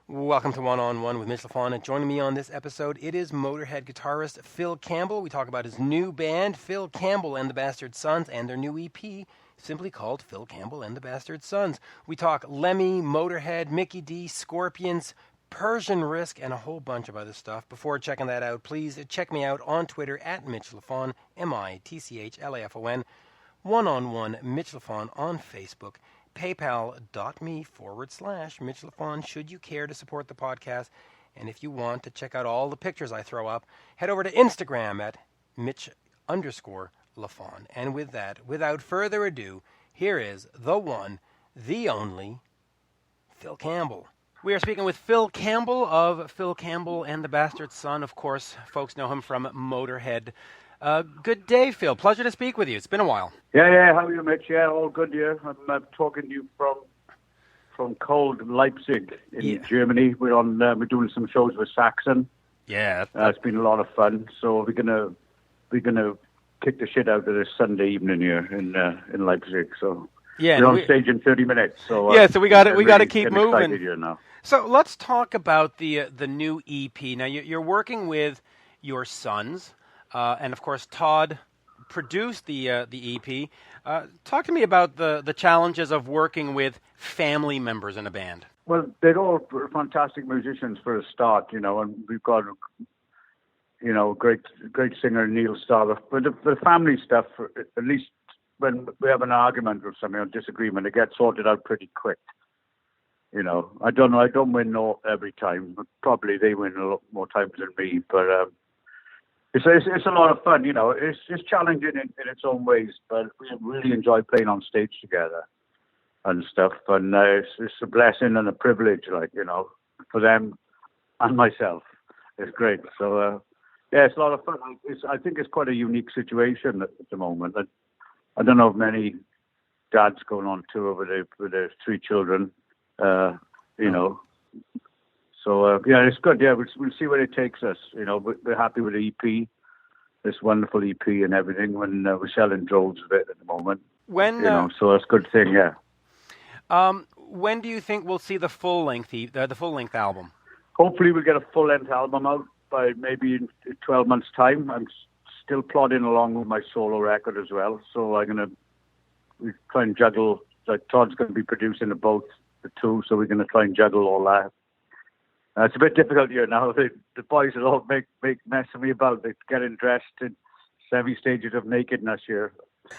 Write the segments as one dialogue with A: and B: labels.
A: Welcome to One on One with Mitch Lafon, and joining me on this episode, it is Motörhead guitarist Phil Campbell. We talk about his new band, Phil Campbell and the Bastards Sons, and their new EP, simply called Phil Campbell and the Bastards Sons. We talk Lemmy, Motörhead, Mikkey Dee, Scorpions, Persian Risk, and a whole bunch of other stuff. Before checking that out, please check me out on Twitter at Mitch Lafon, MITCHLAFON, One on One Mitch Lafon on Facebook, paypal.me/Mitch Lafon should you care to support the podcast. And if you want to check out all the pictures I throw up, head over to Instagram at Mitch_Lafon. And with that, without further ado, here is the one, the only, Phil Campbell. We are speaking with Phil Campbell of Phil Campbell and the Bastard's Son. Of course, folks know him from Motörhead. Good day, Phil. Pleasure to speak with you. It's been a while.
B: Yeah. How are you, Mitch? Yeah, all good here. I'm talking to you from cold Leipzig in Germany. We're doing some shows with Saxon.
A: Yeah,
B: it's been a lot of fun. So we're gonna kick the shit out of this Sunday evening here in Leipzig. So
A: yeah,
B: we're on stage in 30 minutes. So
A: so we got to keep moving.
B: Here now.
A: So let's talk about the new EP. Now you're working with your sons. And of course, Todd produced the EP. Talk to me about the challenges of working with family members in a band.
B: Well, they're all fantastic musicians for a start, and we've got, great singer Neil Starr. But the family stuff, at least when we have an argument or something or disagreement, it gets sorted out pretty quick. I don't win every time. But probably they win a lot more times than me, but. It's a lot of fun, It's just challenging in its own ways, but we really enjoy playing on stage together and stuff. And it's a blessing and a privilege, for them and myself. It's great. So, it's a lot of fun. I think it's quite a unique situation at the moment. I don't know of many dads going on tour with their three children, So, it's good. Yeah, we'll see where it takes us. We're happy with the EP, this wonderful EP and everything. When we're selling droves of it at the moment. So that's a good thing, yeah.
A: When do you think we'll see the full-length album?
B: Hopefully we'll get a full-length album out by maybe in 12 months' time. I'm still plodding along with my solo record as well. So we try and juggle. Like Todd's going to be producing the two, so we're going to try and juggle all that. It's a bit difficult here now. The boys will all make mess of me about it, getting dressed in 7 stages of nakedness here.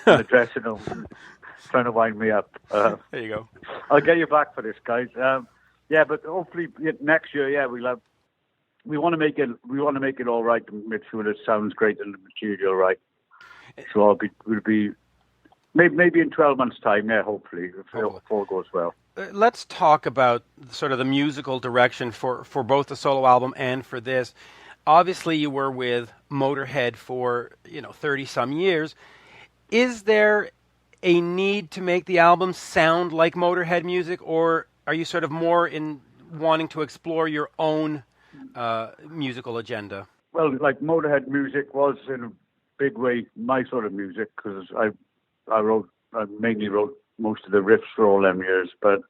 B: The dressing room, trying to wind me up.
A: There you go.
B: I'll get you back for this, guys. But hopefully next year, we want to make it all right and make sure it sounds great and the material right. So we'll be maybe in 12 months' time, hopefully, if all goes well.
A: Let's talk about sort of the musical direction for both the solo album and for this. Obviously, you were with Motörhead for 30-some years. Is there a need to make the album sound like Motörhead music, or are you sort of more in wanting to explore your own musical agenda?
B: Well, like Motörhead music was in a big way my sort of music, because I mainly wrote most of the riffs for all them years. But,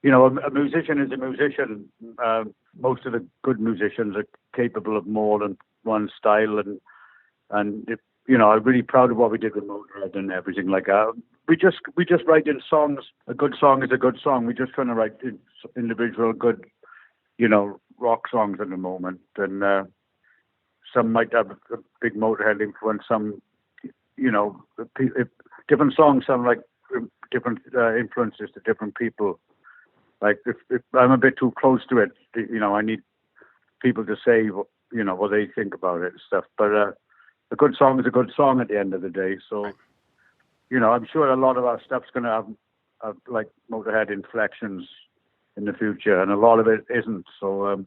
B: a musician is a musician. Most of the good musicians are capable of more than one style. And I'm really proud of what we did with Motörhead and everything like that. We just write in songs. A good song is a good song. We're just trying to write individual good, rock songs at the moment. And some might have a big Motörhead influence. Some, different songs sound like different influences to different people. Like if I'm a bit too close to it, I need people to say what they think about it and stuff. But a good song is a good song at the end of the day. So, I'm sure a lot of our stuff's going to have like Motörhead inflections in the future, and a lot of it isn't. So,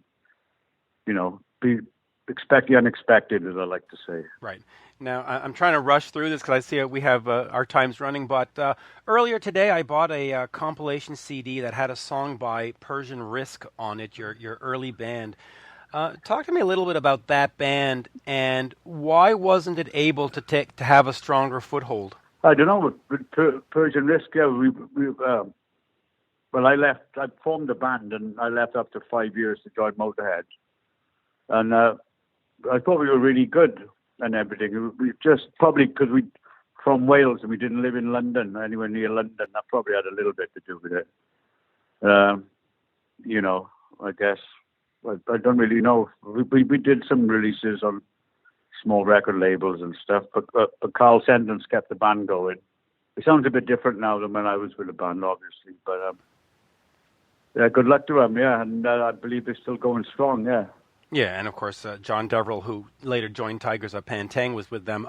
B: expect the unexpected, as I like to say.
A: Right. Now, I'm trying to rush through this because I see we have our time's running, but earlier today I bought a compilation CD that had a song by Persian Risk on it, your early band. Talk to me a little bit about that band, and why wasn't it able to have a stronger foothold?
B: I don't know. With Persian Risk, well, I formed a band and I left after 5 years to join Motörhead. And I thought we were really good and everything. We just, probably because we from Wales and we didn't live in London, anywhere near London, that probably had a little bit to do with it. You know, I guess. I don't really know. We did some releases on small record labels and stuff, but Carl Sentence kept the band going. It sounds a bit different now than when I was with the band, obviously, but yeah, good luck to them, yeah, and I believe they're still going strong, yeah.
A: Yeah, and of course, John Deverell, who later joined Tigers of Pantang, was with them.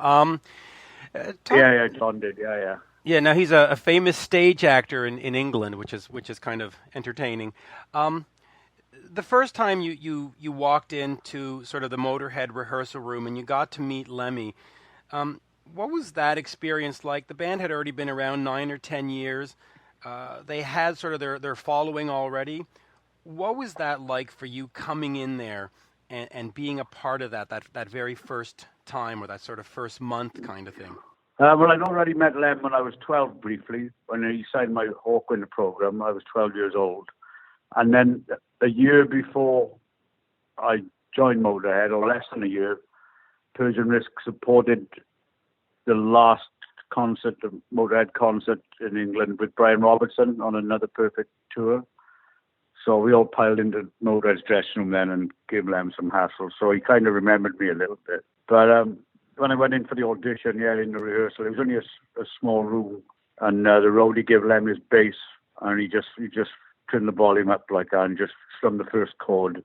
B: Yeah, John did, yeah.
A: Yeah, now he's a famous stage actor in England, which is kind of entertaining. The first time you walked into sort of the Motörhead rehearsal room and you got to meet Lemmy, what was that experience like? The band had already been around 9 or 10 years. They had sort of their following already. What was that like for you coming in there and being a part of that very first time, or that sort of first month kind of thing?
B: Well, I'd already met Lem when I was 12 briefly, when he signed my Hawkwind program. I was 12 years old. And then a year before I joined Motörhead, or less than a year, Persian Risk supported the last concert, the Motörhead concert in England with Brian Robertson on Another Perfect tour. So we all piled into Motörhead's dressing room then and gave Lem some hassle. So he kind of remembered me a little bit. But when I went in for the audition, in the rehearsal, it was only a small room, and the roadie gave Lem his bass, and he just turned the volume up like that and just strummed the first chord.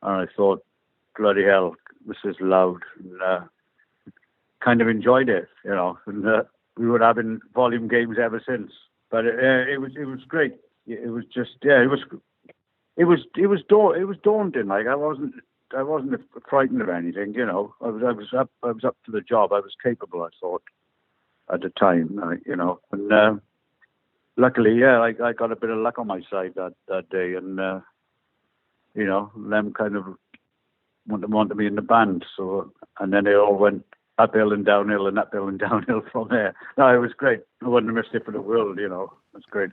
B: And I thought, bloody hell, this is loud. And kind of enjoyed it, and we were having volume games ever since. But it was great. It was just, it was daunting. Like I wasn't frightened of anything, I was up to the job. I was capable, I thought, at the time, and luckily, I got a bit of luck on my side that day, and Lem kind of wanted me in the band. So, and then it all went uphill and downhill and uphill and downhill from there. No, it was great. I wouldn't have missed it for the world, It was great.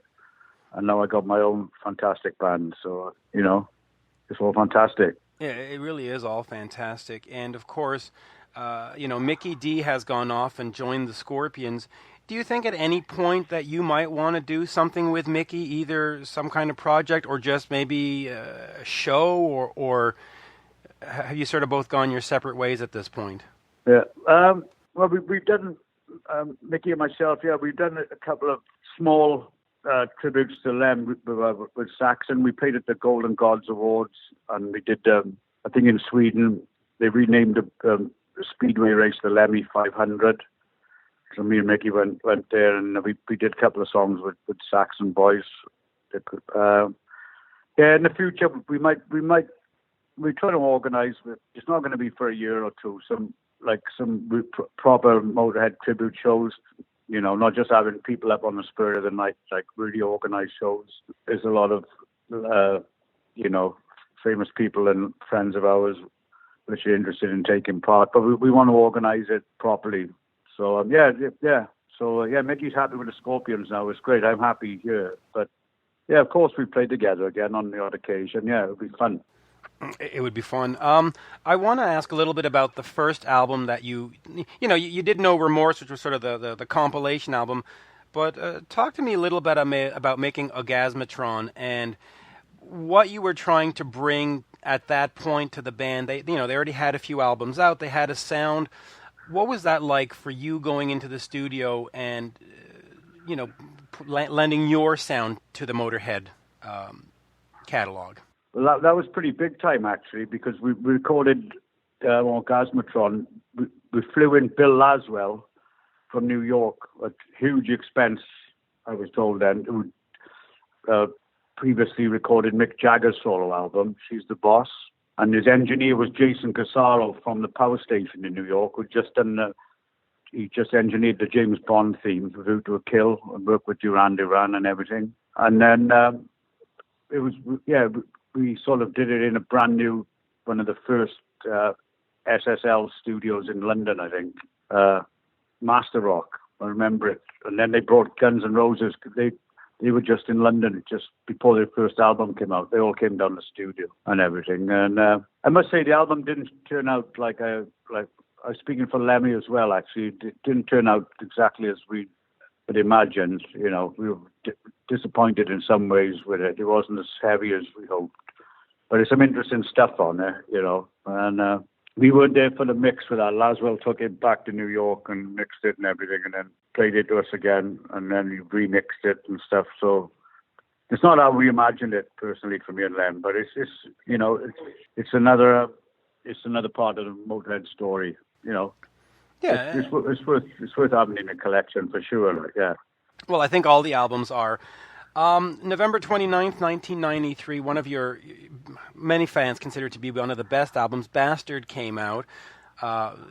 B: And now I got my own fantastic band, so it's all fantastic.
A: Yeah, it really is all fantastic. And of course, Mikkey Dee has gone off and joined the Scorpions. Do you think at any point that you might want to do something with Mikkey, either some kind of project or just maybe a show, or have you sort of both gone your separate ways at this point?
B: Yeah. Well, we've done, Mikkey and myself, we've done a couple of small tributes to Lem with Saxon. We played at the Golden Gods Awards, and we did, I think in Sweden, they renamed the speedway race the Lemmy 500. So me and Mikkey went there, and we did a couple of songs with Saxon boys. In the future we're trying to organise. It's not going to be for a year or two. Some proper Motörhead tribute shows. Not just having people up on the spur of the night, like really organised shows. There's a lot of famous people and friends of ours which are interested in taking part, but we want to organise it properly. So So Mickey's happy with the Scorpions now. It's great. I'm happy here. But of course we play together again on the odd occasion. It'll be fun.
A: It would be fun. I want to ask a little bit about the first album that you did No Remorse, which was sort of the compilation album. But talk to me a little bit about making Ogasmatron and what you were trying to bring at that point to the band. They already had a few albums out. They had a sound. What was that like for you going into the studio and lending your sound to the Motörhead catalog?
B: Well, that was pretty big time, actually, because we recorded on Gasmatron. We flew in Bill Laswell from New York at huge expense, I was told then, who previously recorded Mick Jagger's solo album, She's the Boss. And his engineer was Jason Casaro from the Power Station in New York, who he just engineered the James Bond theme for View to a Kill and worked with Duran Duran and everything. And then it was, we sort of did it in a brand new, one of the first SSL studios in London, I think, Master Rock. I remember it. And then they brought Guns N' Roses. they were just in London just before their first album came out. They all came down to the studio and everything. And I must say the album didn't turn out like I was speaking for Lemmy as well. Actually, it didn't turn out exactly as we had imagined. You know, we were disappointed in some ways with it. It wasn't as heavy as we hoped, but there's some interesting stuff on there. You know, and we weren't there for the mix for that. Laswell took it back to New York and mixed it and everything, and then played it to us again, and then we remixed it and stuff. So it's not how we imagined it personally for me and Lem, but it's you know, it's another part of the Motörhead story. You know,
A: Yeah,
B: it's worth having in a collection for sure. Like, yeah.
A: Well, I think all the albums are. November 29th, 1993, one of your many fans consider it to be one of the best albums, Bastard, came out.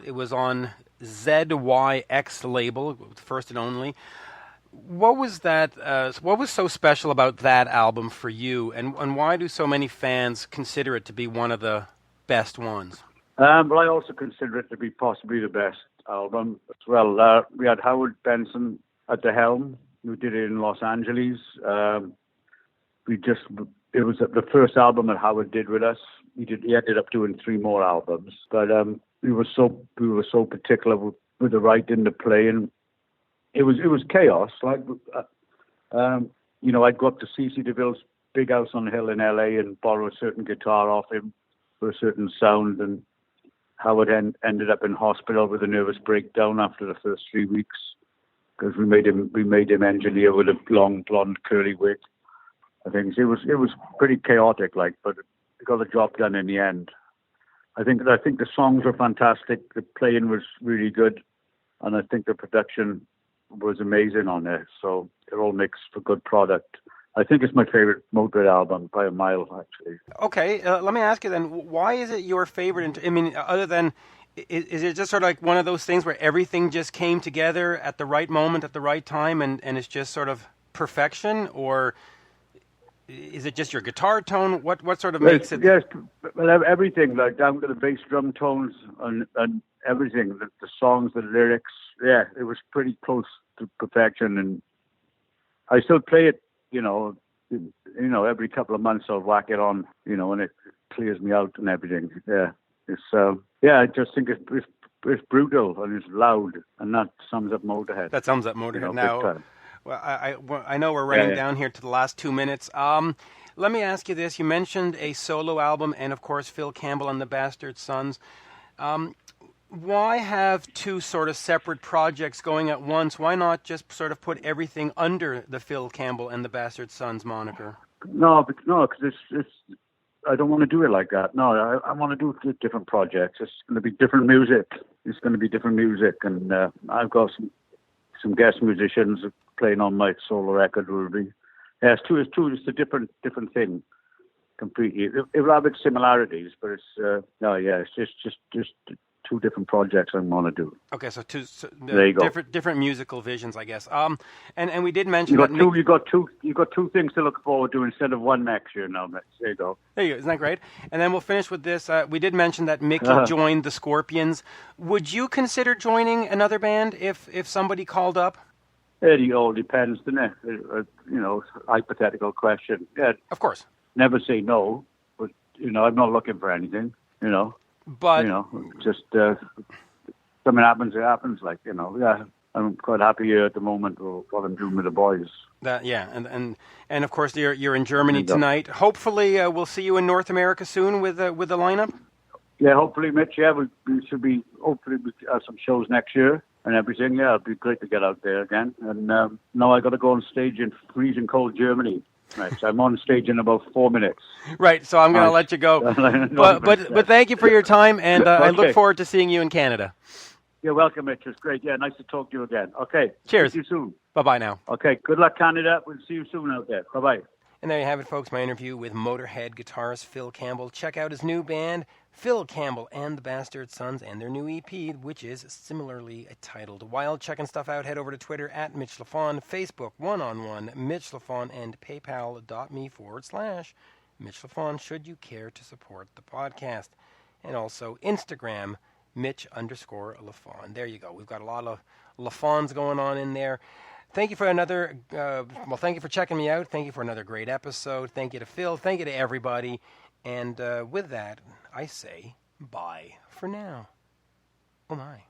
A: It was on ZYX label, first and only. What was that? What was so special about that album for you, and why do so many fans consider it to be one of the best ones?
B: Well, I also consider it to be possibly the best album as well. We had Howard Benson at the helm, who did it in Los Angeles. It was the first album that Howard did with us. He ended up doing 3 more albums, but we were so particular with the writing, the playing. It was chaos. Like, you know, I'd go up to CeCe DeVille's big house on the hill in LA and borrow a certain guitar off him for a certain sound, and Howard ended up in hospital with a nervous breakdown after the first 3 weeks because we made him engineer with a long blonde curly wig. I think it was pretty chaotic, like, but we got the job done in the end. I think the songs were fantastic. The playing was really good, and I think the production was amazing on it. So it all makes for good product. I think it's my favorite Motörhead album by a mile, actually.
A: Okay, let me ask you then, why is it your favorite? I mean, other than, is it just sort of like one of those things where everything just came together at the right moment, at the right time, and it's just sort of perfection? Or is it just your guitar tone? What sort of makes it?
B: Yes, well, everything, like down to the bass drum tones and everything, the songs, the lyrics. Yeah, it was pretty close to perfection, and I still play it. You know, every couple of months I'll whack it on. You know, and it clears me out and everything. Yeah, it's I just think it's brutal and it's loud, and that sums up Motörhead.
A: That sums up Motörhead.
B: You know,
A: now, well, I know we're running down here to the last 2 minutes. Let me ask you this: you mentioned a solo album, and of course Phil Campbell and the Bastard Sons. Why have 2 sort of separate projects going at once? Why not just sort of put everything under the Phil Campbell and the Bastard Sons moniker?
B: No, because it's I don't want to do it like that. No, I want to do different projects. It's going to be different music. It's going to be different music, and I've got some guest musicians playing on my solo record. Will be it's a different thing completely. It will have its similarities, but it's just 2 different projects I want to do.
A: Okay, so
B: there you go.
A: different musical visions, I guess. And we did mention
B: you got two things to look forward to instead of one next year. Now, there you go.
A: There you go. Isn't that great? And then we'll finish with this. We did mention that Mickey joined the Scorpions. Would you consider joining another band if somebody called up?
B: It all depends, doesn't it? You know, hypothetical question. Yeah,
A: of course.
B: Never say no, but you know, I'm not looking for anything. You know.
A: But
B: you know, just something happens, it happens. Like, you know, yeah, I'm quite happy here at the moment with what I'm doing with the boys.
A: And of course you're in Germany tonight. Hopefully we'll see you in North America soon with the lineup.
B: Yeah, hopefully, Mitch. Yeah, we should be. Hopefully, we have some shows next year and everything. Yeah, it'd be great to get out there again. And now I got to go on stage in freezing cold Germany. Right, so I'm on stage in about 4 minutes.
A: Right, so I'm going to let you go. But thank you for your time, and I look forward to seeing you in Canada.
B: You're welcome, Mitch. It's great. Yeah, nice to talk to you again. Okay.
A: Cheers.
B: See you soon.
A: Bye-bye now.
B: Okay, good luck, Canada. We'll see you soon out there. Bye-bye.
A: And there you have it, folks, my interview with Motörhead guitarist Phil Campbell. Check out his new band, Phil Campbell and the Bastard Sons, and their new EP, which is similarly titled. While checking stuff out, head over to Twitter at Mitch Lafon, Facebook, one-on-one, Mitch Lafon, and paypal.me/Mitch Lafon, should you care to support the podcast. And also Instagram, Mitch_Lafon. There you go. We've got a lot of Lafons going on in there. Thank you for another, thank you for checking me out. Thank you for another great episode. Thank you to Phil. Thank you to everybody. And with that, I say bye for now. Oh my.